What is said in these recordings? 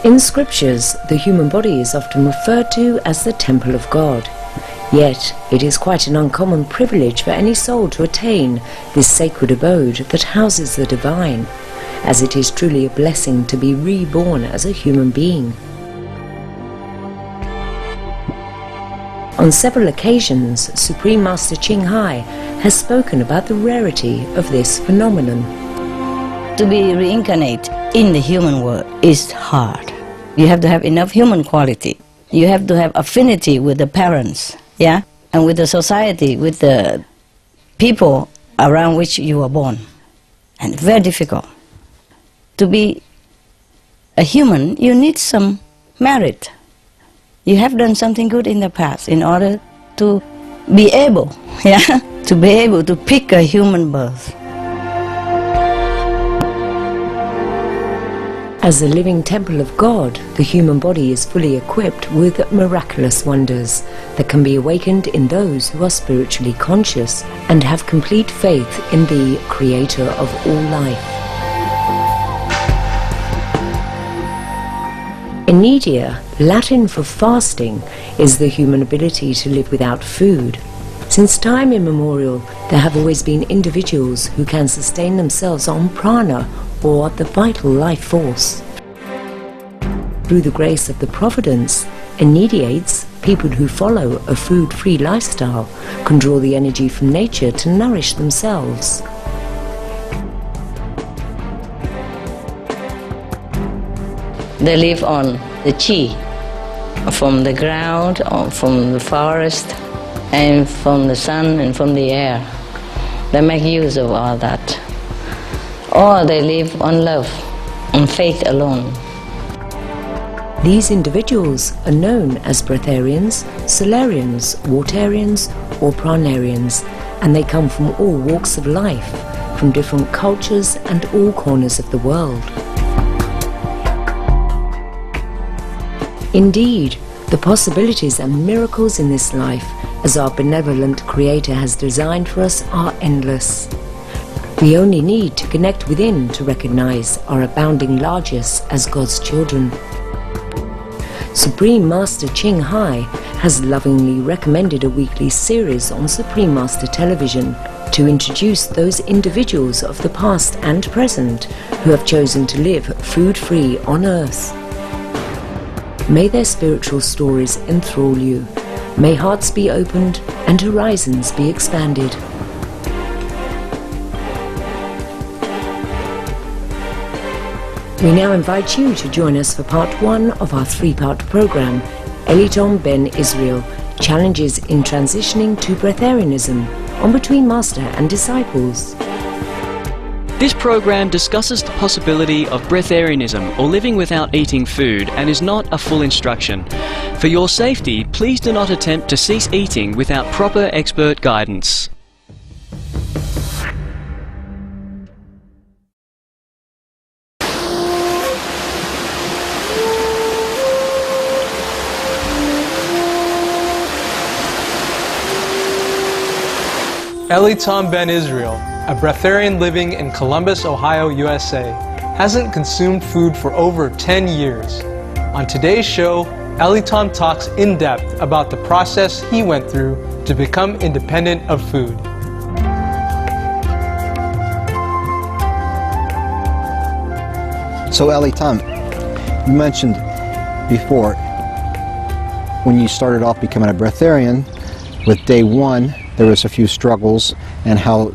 In scriptures, the human body is often referred to as the temple of God. Yet, it is quite an uncommon privilege for any soul to attain this sacred abode that houses the divine, as it is truly a blessing to be reborn as a human being. On several occasions, Supreme Master Ching Hai has spoken about the rarity of this phenomenon. To be reincarnate in the human world is hard. You have to have enough human quality. You have to have affinity with the parents, yeah, and with the society, with the people around which you were born. And very difficult. To be a human, you need some merit. You have done something good in the past in order to be able, yeah, to be able to pick a human birth. As a living temple of God, the human body is fully equipped with miraculous wonders that can be awakened in those who are spiritually conscious and have complete faith in the Creator of all life. Inedia, Latin for fasting, is the human ability to live without food. Since time immemorial, there have always been individuals who can sustain themselves on prana, or the vital life force. Through the grace of the Providence, Inediates, people who follow a food-free lifestyle, can draw the energy from nature to nourish themselves. They live on the chi, from the ground, or from the forest, and from the sun and from the air. They make use of all that. Or they live on love, on faith alone. These individuals are known as breatharians, solarians, watarians, or pranarians, and they come from all walks of life, from different cultures and all corners of the world. Indeed, the possibilities and miracles in this life, as our benevolent Creator has designed for us, are endless. We only need to connect within to recognize our abounding largesse as God's children. Supreme Master Ching Hai has lovingly recommended a weekly series on Supreme Master Television to introduce those individuals of the past and present who have chosen to live food-free on earth. May their spiritual stories enthrall you. May hearts be opened and horizons be expanded. We now invite you to join us for part 1 of our 3-part program, Elitom Ben Israel, Challenges in Transitioning to Breatharianism, on Between Master and Disciples. This program discusses the possibility of breatharianism, or living without eating food, and is not a full instruction. For your safety, please do not attempt to cease eating without proper expert guidance. Elitom Ben Israel, a breatharian living in Columbus, Ohio, USA, hasn't consumed food for over 10 years. On today's show, Elitom talks in depth about the process he went through to become independent of food. So Elitom, you mentioned before when you started off becoming a breatharian, with day 1 there was a few struggles and how it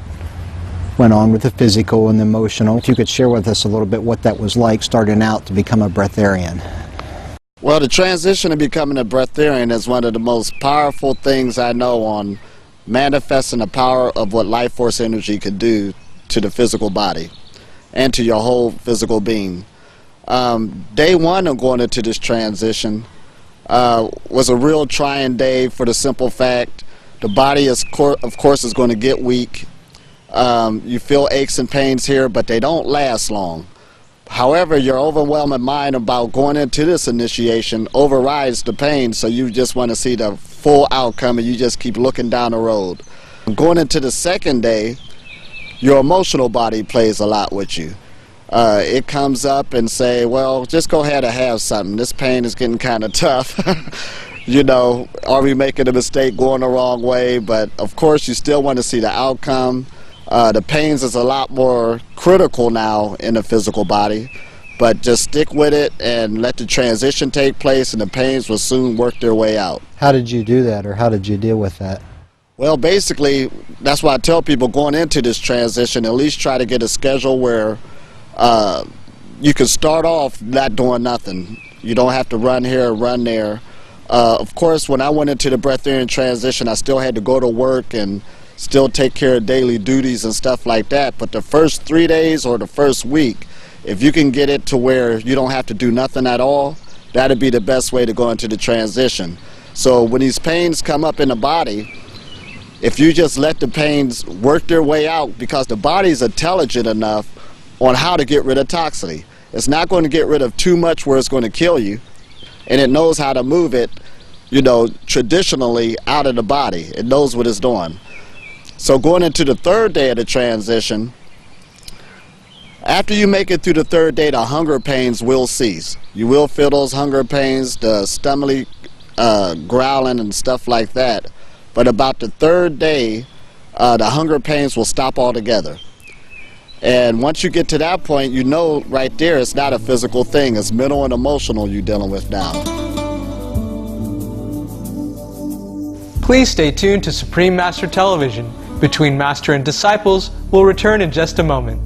went on with the physical and the emotional. If you could share with us a little bit what that was like starting out to become a breatharian. Well, the transition to becoming a breatharian is one of the most powerful things I know on manifesting the power of what life force energy could do to the physical body and to your whole physical being. Day 1 of going into this transition was a real trying day for the simple fact the body, of course, is going to get weak. You feel aches and pains here, but they don't last long. However, your overwhelming mind about going into this initiation overrides the pain, so you just want to see the full outcome and you just keep looking down the road. Going into the second day, your emotional body plays a lot with you. it comes up and say, well, just go ahead and have something. This pain is getting kind of tough. You know, are we making a mistake going the wrong way? But of course, you still want to see the outcome. The pains is a lot more critical now in the physical body, but just stick with it and let the transition take place, and the pains will soon work their way out. How did you do that, or how did you deal with that? Well, basically, that's why I tell people going into this transition, at least try to get a schedule where you can start off not doing nothing. You don't have to run here, run there. Of course, when I went into the breatharian transition, I still had to go to work and still take care of daily duties and stuff like that. But the first 3 days or the first week, if you can get it to where you don't have to do nothing at all, that'd be the best way to go into the transition. So when these pains come up in the body, if you just let the pains work their way out, because the body's intelligent enough on how to get rid of toxicity. It's not going to get rid of too much where it's going to kill you, and it knows how to move it, you know, traditionally out of the body. It knows what it's doing. So going into the third day of the transition, after you make it through the third day, the hunger pains will cease. You will feel those hunger pains, the stomach growling and stuff like that. But about the third day, the hunger pains will stop altogether. And once you get to that point, you know right there it's not a physical thing. It's mental and emotional you're dealing with now. Please stay tuned to Supreme Master Television. Between Master and Disciples will return in just a moment.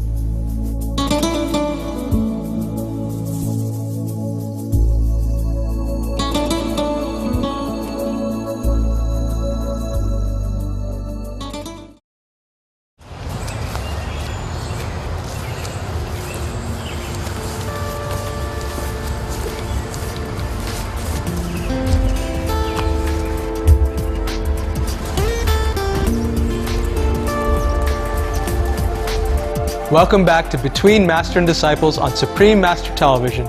Welcome back to Between Master and Disciples on Supreme Master Television.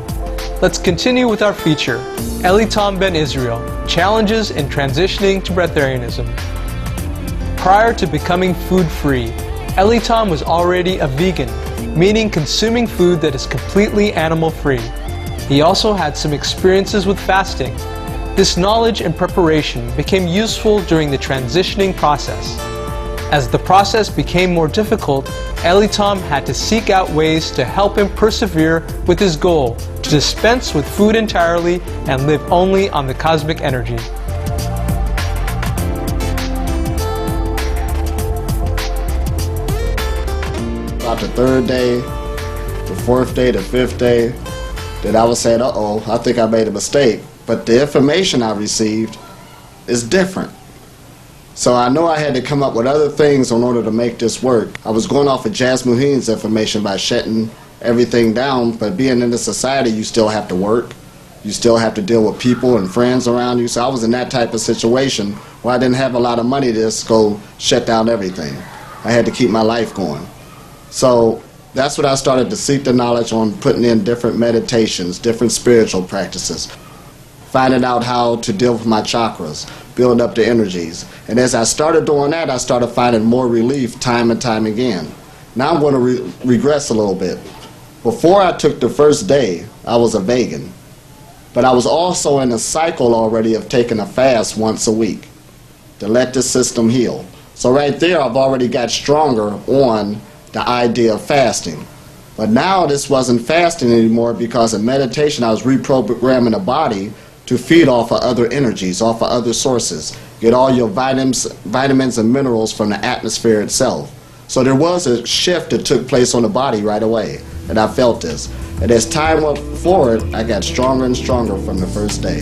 Let's continue with our feature, Elitom Ben Israel, Challenges in Transitioning to Breatharianism. Prior to becoming food-free, Elitom was already a vegan, meaning consuming food that is completely animal-free. He also had some experiences with fasting. This knowledge and preparation became useful during the transitioning process. As the process became more difficult, Elitom had to seek out ways to help him persevere with his goal to dispense with food entirely and live only on the cosmic energy. About the third day, the fourth day, the fifth day, that I was saying, uh-oh, I think I made a mistake. But the information I received is different. So I know I had to come up with other things in order to make this work. I was going off of Jas Muheen's information by shutting everything down, but being in the society, you still have to work. You still have to deal with people and friends around you. So I was in that type of situation where I didn't have a lot of money to just go shut down everything. I had to keep my life going. So that's what I started to seek the knowledge on, putting in different meditations, different spiritual practices, finding out how to deal with my chakras, build up the energies. And as I started doing that, I started finding more relief time and time again. Now I'm going to regress a little bit. Before I took the first day, I was a vegan. But I was also in a cycle already of taking a fast once a week to let the system heal. So right there, I've already got stronger on the idea of fasting. But now this wasn't fasting anymore, because in meditation I was reprogramming the body to feed off of other energies, off of other sources. Get all your vitamins and minerals from the atmosphere itself. So there was a shift that took place on the body right away, and I felt this. And as time went forward, I got stronger and stronger from the first day.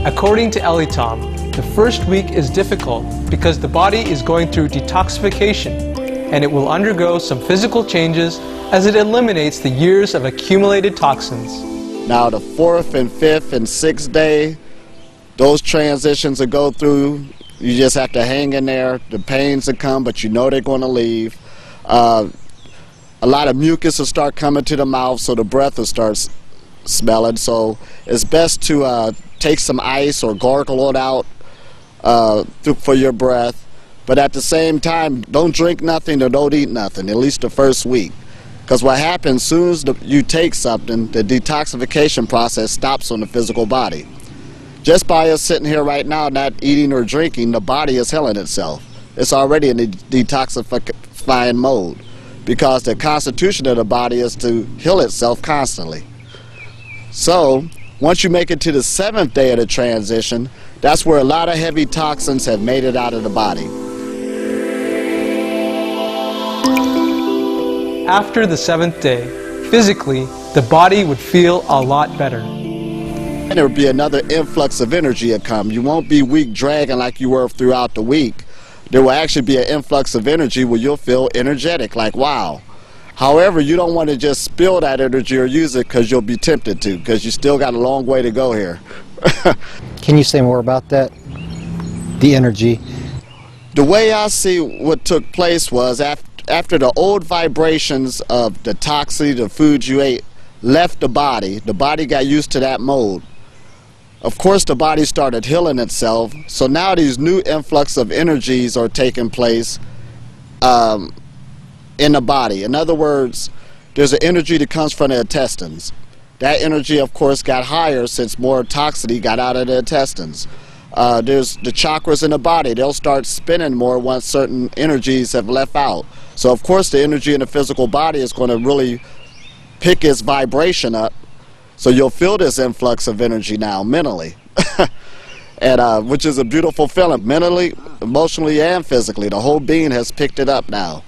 According to Elitom, the first week is difficult because the body is going through detoxification, and it will undergo some physical changes as it eliminates the years of accumulated toxins. Now the fourth and fifth and sixth day, those transitions will go through. You just have to hang in there. The pains will come, but you know they're going to leave. A lot of mucus will start coming to the mouth, so the breath will start smelling. So it's best to take some ice or gargle it out for your breath. But at the same time, don't drink nothing or don't eat nothing, at least the first week. Because what happens, as soon as you take something, the detoxification process stops on the physical body. Just by us sitting here right now not eating or drinking, the body is healing itself. It's already in the detoxifying mode, because the constitution of the body is to heal itself constantly. So, once you make it to the 7th day of the transition, that's where a lot of heavy toxins have made it out of the body. After the 7th day, physically, the body would feel a lot better. And there would be another influx of energy that come. You won't be weak dragging like you were throughout the week. There will actually be an influx of energy where you'll feel energetic, like wow. However, you don't want to just spill that energy or use it, because you'll be tempted to, because you still got a long way to go here. Can you say more about that? The energy. The way I see what took place was after the old vibrations of the toxicity, the foods you ate, left the body got used to that mode. Of course, the body started healing itself, so now these new influx of energies are taking place in the body. In other words, there's an energy that comes from the intestines. That energy, of course, got higher since more toxicity got out of the intestines. There's the chakras in the body. They'll start spinning more once certain energies have left out. So, of course, the energy in the physical body is going to really pick its vibration up. So you'll feel this influx of energy now, mentally. And which is a beautiful feeling, mentally, emotionally, and physically. The whole being has picked it up now.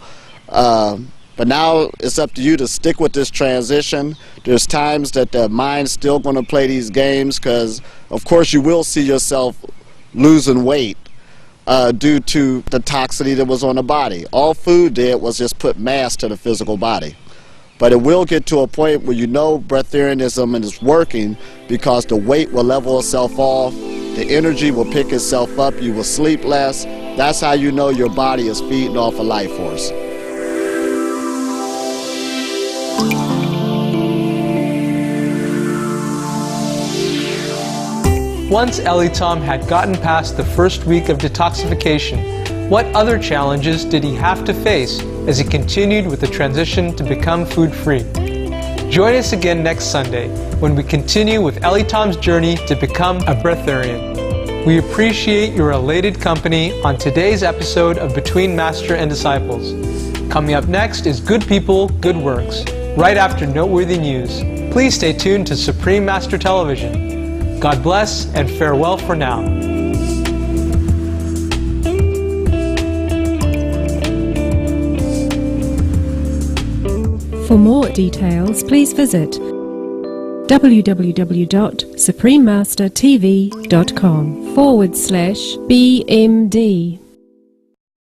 But now it's up to you to stick with this transition. There's times that the mind's still going to play these games, because, of course, you will see yourself losing weight due to the toxicity that was on the body. All food did was just put mass to the physical body. But it will get to a point where you know breatharianism is working, because the weight will level itself off, the energy will pick itself up, you will sleep less. That's how you know your body is feeding off a life force. Once Elitom had gotten past the first week of detoxification, what other challenges did he have to face as he continued with the transition to become food-free? Join us again next Sunday when we continue with Elitom's journey to become a breatharian. We appreciate your elated company on today's episode of Between Master and Disciples. Coming up next is Good People, Good Works, right after noteworthy news. Please stay tuned to Supreme Master Television. God bless and farewell for now. For more details, please visit www.suprememastertv.com/BMD.